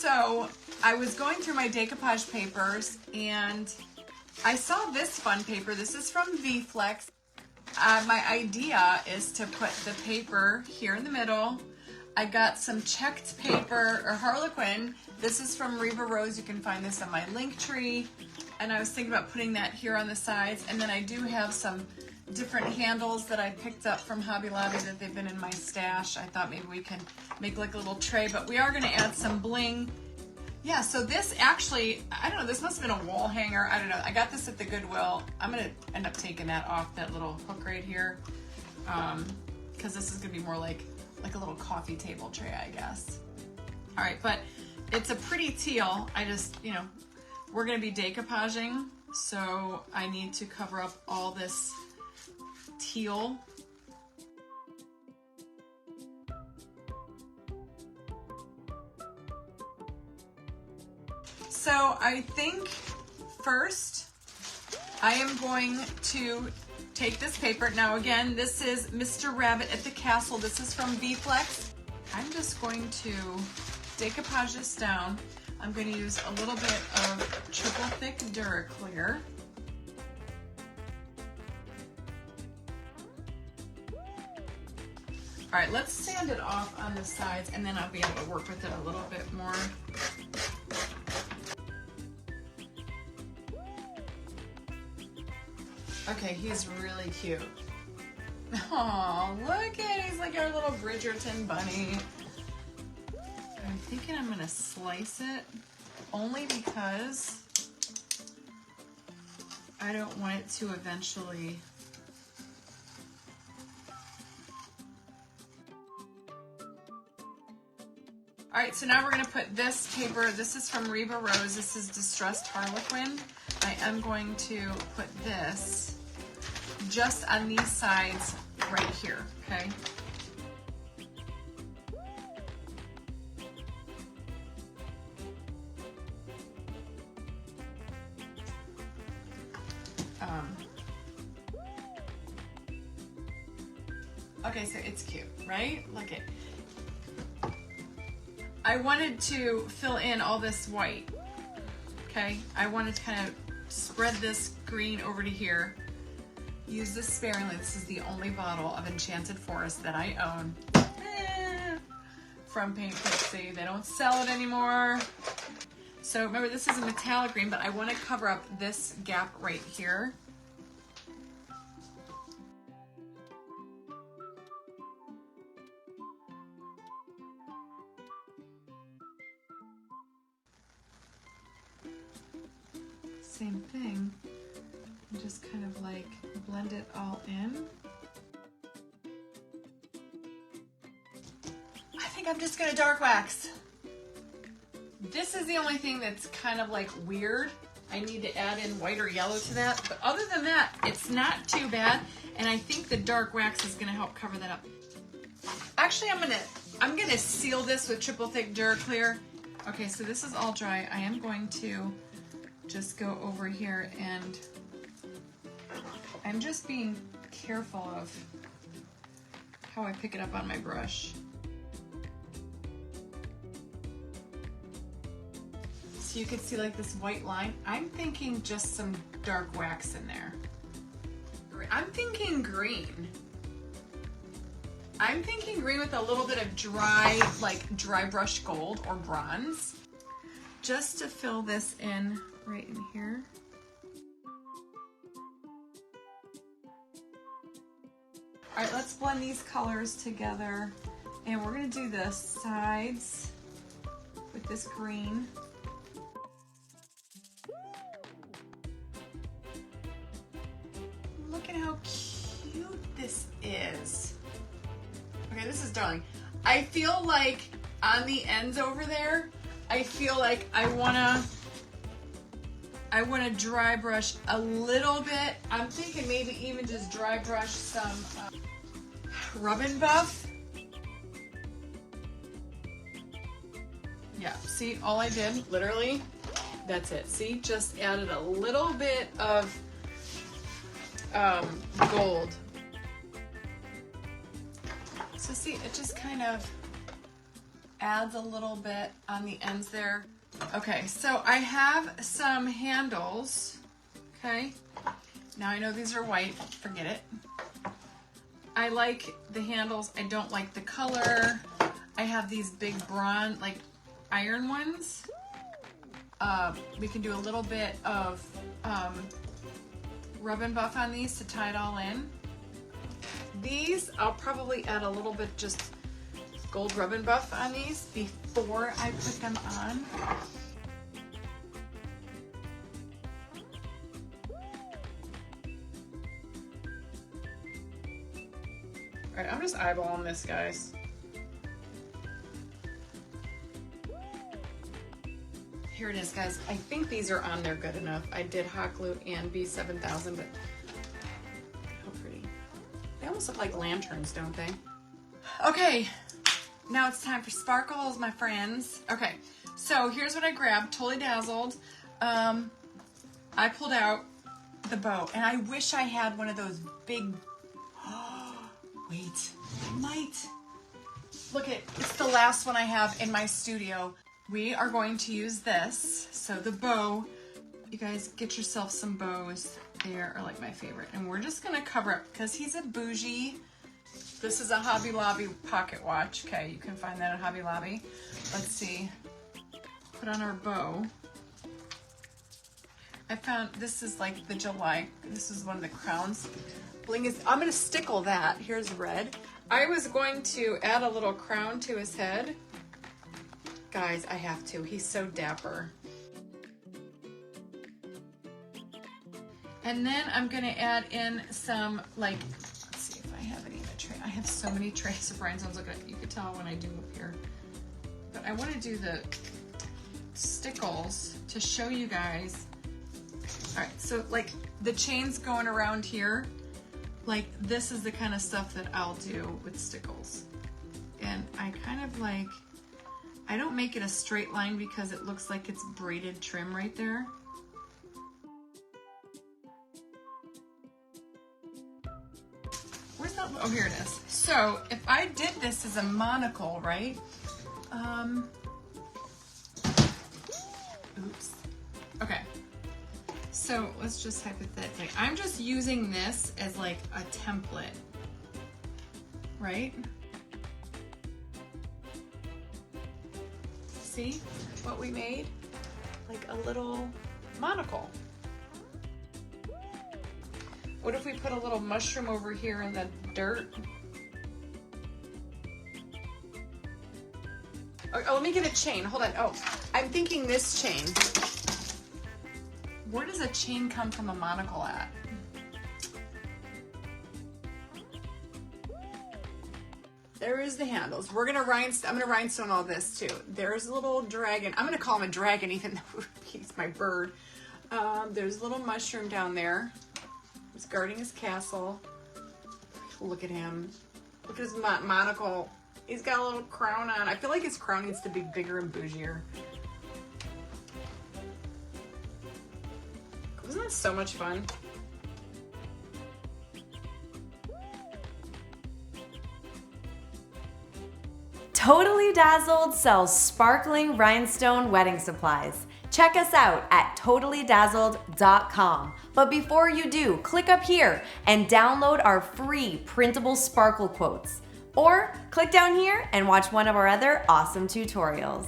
So I was going through my decoupage papers and I saw this fun paper. This is from VFlex. My idea is to put the paper here in the middle. I got some checked paper or Harlequin. This is from Reva Rose. You can find this on my link tree. And I was thinking about putting that here on the sides. And then I do have some different handles that I picked up from Hobby Lobby that they've been in my stash. I thought maybe we can make like a little tray, but we are gonna add some bling. Yeah, so this actually, I don't know, this must have been a wall hanger. I don't know. I got this at the Goodwill. I'm going to end up taking that off, that little hook right here, because this is going to be more like a little coffee table tray, I guess. All right, but it's a pretty teal. I just, you know, we're going to be decoupaging, so I need to cover up all this teal. So I think first I am going to take this paper. Now again, this is Mr. Rabbit at the Castle. This is from VFlex. I'm just going to decoupage this down. I'm going to use a little bit of triple thick Duraclear. All right, let's sand it off on the sides and then I'll be able to work with it a little bit more. Okay, he's really cute. Oh, look at, he's like our little Bridgerton bunny. I'm thinking I'm gonna slice it only because I don't want it to eventually. All right, so now we're gonna put this paper. This is from Reva Rose. This is Distressed Harlequin. I am going to put this just on these sides right here, okay? Okay, so it's cute, right? Look at. I wanted to fill in all this white, okay? I wanted to kind of spread this green over to here. Use this sparingly. This is the only bottle of Enchanted Forest that I own. From Paint Pixie. They don't sell it anymore. So remember, this is a metallic green, but I want to cover up this gap right here. Same thing. And just kind of like blend it all in. I think I'm just gonna dark wax. This is the only thing that's kind of like weird. I need to add in white or yellow to that. But other than that, it's not too bad. And I think the dark wax is gonna help cover that up. Actually, I'm gonna seal this with triple thick Duraclear. Okay, so this is all dry. I am going to just go over here and I'm just being careful of how I pick it up on my brush. So you can see like this white line. I'm thinking just some dark wax in there. I'm thinking green. I'm thinking green with a little bit of dry brush gold or bronze. Just to fill this in right in here. All right, let's blend these colors together. And we're gonna do the sides with this green. Look at how cute this is. Okay, this is darling. I feel like on the ends over there, I feel like I wanna dry brush a little bit. I'm thinking maybe even just dry brush some Rub and Buff. Yeah, see, all I did, literally, that's it. See, just added a little bit of gold. So see, it just kind of adds a little bit on the ends there. Okay, so I have some handles, okay? Now I know these are white, forget it. I like the handles, I don't like the color. I have these big bronze, like iron ones. We can do a little bit of rub and buff on these to tie it all in. These, I'll probably add a little bit just gold rub and buff on these before I put them on. All right, I'm just eyeballing this, guys. Here it is, guys. I think these are on there good enough. I did hot glue and B7000, but how pretty. They almost look like lanterns, don't they? Okay, now it's time for sparkles, my friends. Okay, so here's what I grabbed, Totally Dazzled. I pulled out the bow, and I wish I had one of those big, wait, I might. Look it's the last one I have in my studio. We are going to use this. So the bow, you guys get yourself some bows. They are like my favorite. And we're just gonna cover up, because he's a bougie. This is a Hobby Lobby pocket watch. Okay, you can find that at Hobby Lobby. Let's see, put on our bow. I found, this is like the July, this is one of the crowns. Bling is, I'm gonna stickle that. Here's red. I was going to add a little crown to his head. Guys, I have to. He's so dapper. And then I'm gonna add in some, like, let's see if I have any in a tray. I have so many trays of rhinestones. Look at it. You can tell when I do up here. But I want to do the stickles to show you guys. All right, so like the chains going around here, like this is the kind of stuff that I'll do with stickles. And I kind of like, I don't make it a straight line because it looks like it's braided trim right there. Where's that? Oh, here it is. So if I did this as a monocle, right? Oops. Okay. So let's just hypothetically, I'm just using this as like a template, right? See what we made? Like a little monocle. What if we put a little mushroom over here in the dirt? Oh, let me get a chain. Hold on. Oh, I'm thinking this chain. Where does a chain come from a monocle at? There is the handles. We're gonna rhinestone. I'm gonna rhinestone all this too. There's a little dragon. I'm gonna call him a dragon, even though he's my bird. There's a little mushroom down there. He's guarding his castle. Look at him. Look at his monocle. He's got a little crown on. I feel like his crown needs to be bigger and bougier. Wasn't that so much fun? Totally Dazzled sells sparkling rhinestone wedding supplies. Check us out at totallydazzled.com. But before you do, click up here and download our free Printable Sparkle Quotes. Or click down here and watch one of our other awesome tutorials.